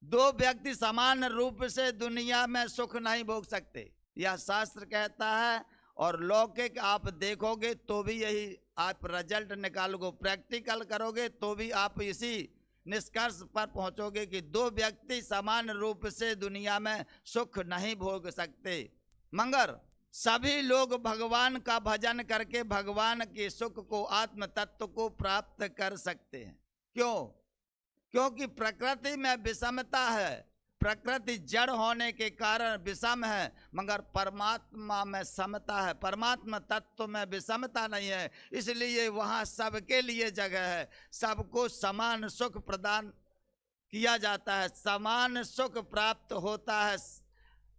दो व्यक्ति समान रूप से दुनिया में सुख नहीं भोग सकते, यह शास्त्र कहता है। और लौकिक आप देखोगे तो भी यही आप रिजल्ट निकालोगे, प्रैक्टिकल करोगे तो भी आप इसी निष्कर्ष पर पहुंचोगे कि दो व्यक्ति समान रूप से दुनिया में सुख नहीं भोग सकते। मगर सभी लोग भगवान का भजन करके भगवान के सुख को, आत्म तत्व को प्राप्त कर सकते हैं। क्यों? क्योंकि प्रकृति में विषमता है, प्रकृति जड़ होने के कारण विषम है, मगर परमात्मा में समता है, परमात्मा तत्व में विषमता नहीं है, इसलिए वहाँ सबके लिए जगह है, सबको समान सुख प्रदान किया जाता है, समान सुख प्राप्त होता है।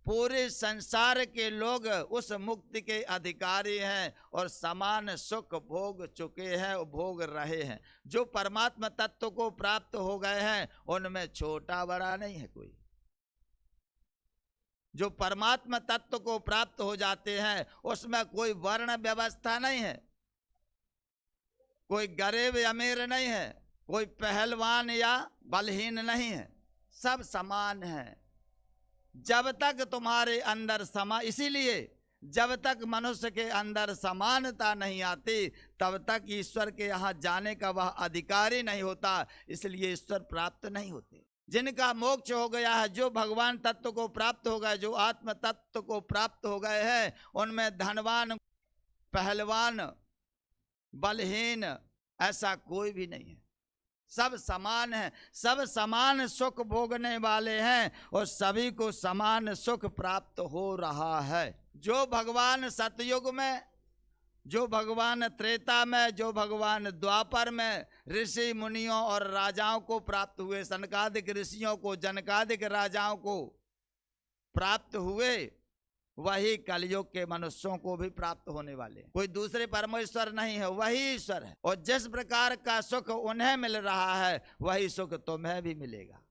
पूरे संसार के लोग उस मुक्ति के अधिकारी हैं और समान सुख भोग चुके हैं, भोग रहे हैं। जो परमात्मा तत्व को प्राप्त हो गए हैं उनमें छोटा बड़ा नहीं है कोई। जो परमात्मा तत्व को प्राप्त हो जाते हैं उसमें कोई वर्ण व्यवस्था नहीं है, कोई गरीब अमीर नहीं है, कोई पहलवान या बलहीन नहीं है, सब समान है। जब तक तुम्हारे अंदर इसीलिए जब तक मनुष्य के अंदर समानता नहीं आती तब तक ईश्वर के यहाँ जाने का वह अधिकारी नहीं होता, इसलिए ईश्वर प्राप्त नहीं होते। जिनका मोक्ष हो गया है, जो भगवान तत्व को प्राप्त हो गए, जो आत्म तत्व को प्राप्त हो गए हैं, उनमें धनवान, पहलवान, बलहीन ऐसा कोई भी नहीं है, सब समान है, सब समान सुख भोगने वाले हैं और सभी को समान सुख प्राप्त हो रहा है। जो भगवान सतयुग में, जो भगवान त्रेता में, जो भगवान द्वापर में ऋषि मुनियों और राजाओं को प्राप्त हुए, सनकादिक ऋषियों को, जनकादिक राजाओं को प्राप्त हुए, वही कलयुग के मनुष्यों को भी प्राप्त होने वाले। कोई दूसरे परमेश्वर नहीं है, वही ईश्वर है। और जिस प्रकार का सुख उन्हें मिल रहा है वही सुख तुम्हें भी मिलेगा।